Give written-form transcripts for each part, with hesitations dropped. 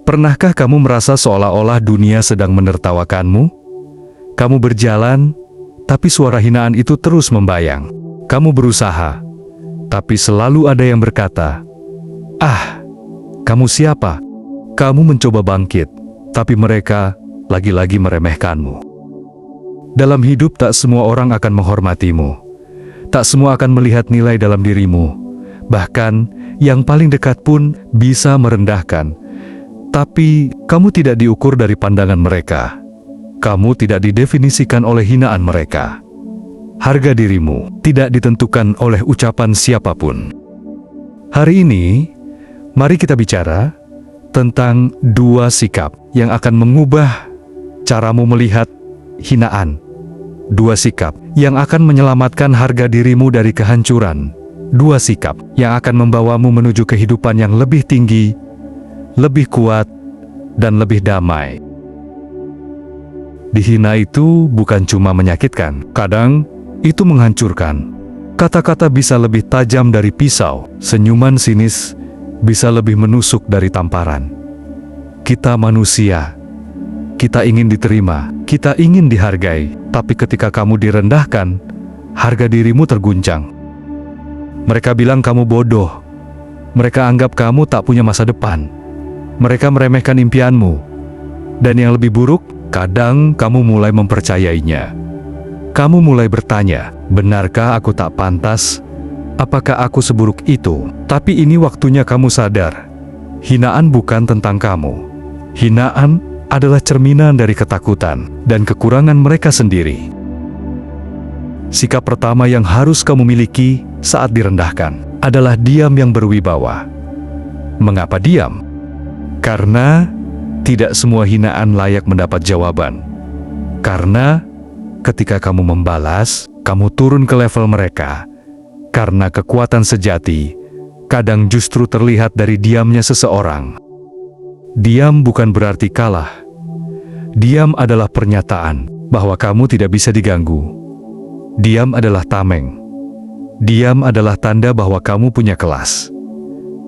Pernahkah kamu merasa seolah-olah dunia sedang menertawakanmu? Kamu berjalan, tapi suara hinaan itu terus membayang. Kamu berusaha, tapi selalu ada yang berkata, "Ah, kamu siapa?" Kamu mencoba bangkit, tapi mereka lagi-lagi meremehkanmu. Dalam hidup tak semua orang akan menghormatimu. Tak semua akan melihat nilai dalam dirimu. Bahkan, yang paling dekat pun bisa merendahkan. Tapi, kamu tidak diukur dari pandangan mereka. Kamu tidak didefinisikan oleh hinaan mereka. Harga dirimu tidak ditentukan oleh ucapan siapapun. Hari ini, mari kita bicara tentang dua sikap yang akan mengubah caramu melihat hinaan. Dua sikap yang akan menyelamatkan harga dirimu dari kehancuran. Dua sikap yang akan membawamu menuju kehidupan yang lebih tinggi, lebih kuat, dan lebih damai. Dihina itu bukan cuma menyakitkan, kadang itu menghancurkan. Kata-kata bisa lebih tajam dari pisau, senyuman sinis bisa lebih menusuk dari tamparan. Kita manusia, kita ingin diterima, kita ingin dihargai, tapi ketika kamu direndahkan, harga dirimu terguncang. Mereka bilang kamu bodoh, mereka anggap kamu tak punya masa depan, mereka meremehkan impianmu, dan yang lebih buruk, kadang kamu mulai mempercayainya. Kamu mulai bertanya, benarkah aku tak pantas? Apakah aku seburuk itu? Tapi ini waktunya kamu sadar, hinaan bukan tentang kamu. Hinaan adalah cerminan dari ketakutan dan kekurangan mereka sendiri. Sikap pertama yang harus kamu miliki saat direndahkan adalah diam yang berwibawa. Mengapa diam? Karena tidak semua hinaan layak mendapat jawaban. Karena ketika kamu membalas, kamu turun ke level mereka. Karena kekuatan sejati kadang justru terlihat dari diamnya seseorang. Diam bukan berarti kalah. Diam adalah pernyataan bahwa kamu tidak bisa diganggu. Diam adalah tameng. Diam adalah tanda bahwa kamu punya kelas.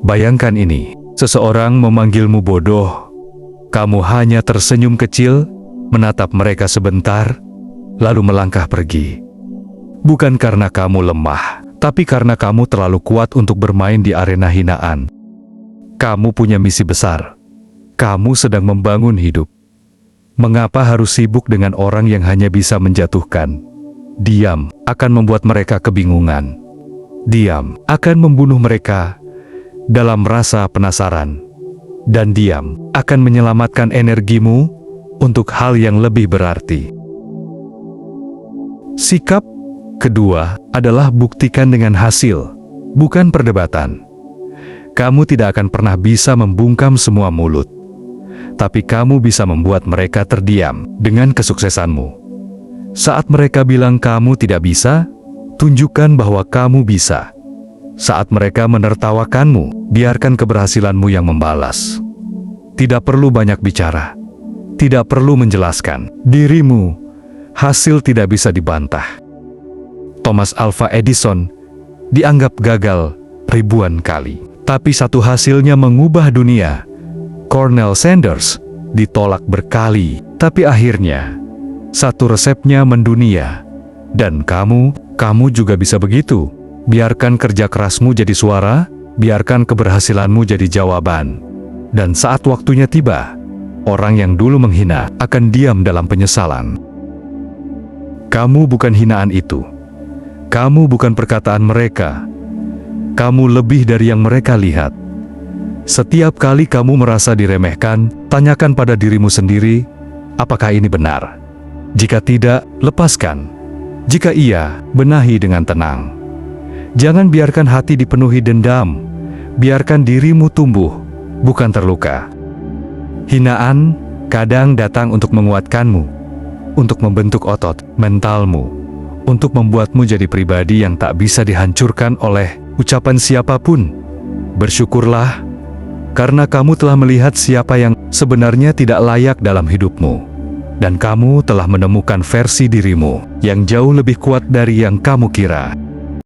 Bayangkan ini, seseorang memanggilmu bodoh. Kamu hanya tersenyum kecil, menatap mereka sebentar, lalu melangkah pergi. Bukan karena kamu lemah, tapi karena kamu terlalu kuat untuk bermain di arena hinaan. Kamu punya misi besar. Kamu sedang membangun hidup. Mengapa harus sibuk dengan orang yang hanya bisa menjatuhkan? Diam akan membuat mereka kebingungan. Diam akan membunuh mereka dalam rasa penasaran. Dan diam akan menyelamatkan energimu untuk hal yang lebih berarti. Sikap kedua adalah buktikan dengan hasil, bukan perdebatan. Kamu tidak akan pernah bisa membungkam semua mulut. Tapi kamu bisa membuat mereka terdiam dengan kesuksesanmu. Saat mereka bilang kamu tidak bisa, tunjukkan bahwa kamu bisa. Saat mereka menertawakanmu, biarkan keberhasilanmu yang membalas. Tidak perlu banyak bicara. Tidak perlu menjelaskan dirimu. Hasil tidak bisa dibantah. Thomas Alva Edison dianggap gagal ribuan kali. Tapi satu hasilnya mengubah dunia. Cornel Sanders ditolak berkali, tapi akhirnya satu resepnya mendunia. Dan kamu juga bisa begitu. Biarkan kerja kerasmu jadi suara, biarkan keberhasilanmu jadi jawaban. Dan saat waktunya tiba, orang yang dulu menghina akan diam dalam penyesalan. Kamu bukan hinaan itu. Kamu bukan perkataan mereka. Kamu lebih dari yang mereka lihat. Setiap kali kamu merasa diremehkan, tanyakan pada dirimu sendiri, apakah ini benar? Jika tidak, lepaskan. Jika iya, benahi dengan tenang. Jangan biarkan hati dipenuhi dendam. Biarkan dirimu tumbuh, bukan terluka. Hinaan kadang datang untuk menguatkanmu, untuk membentuk otot mentalmu, untuk membuatmu jadi pribadi yang tak bisa dihancurkan oleh ucapan siapapun. Bersyukurlah, karena kamu telah melihat siapa yang sebenarnya tidak layak dalam hidupmu. Dan kamu telah menemukan versi dirimu yang jauh lebih kuat dari yang kamu kira.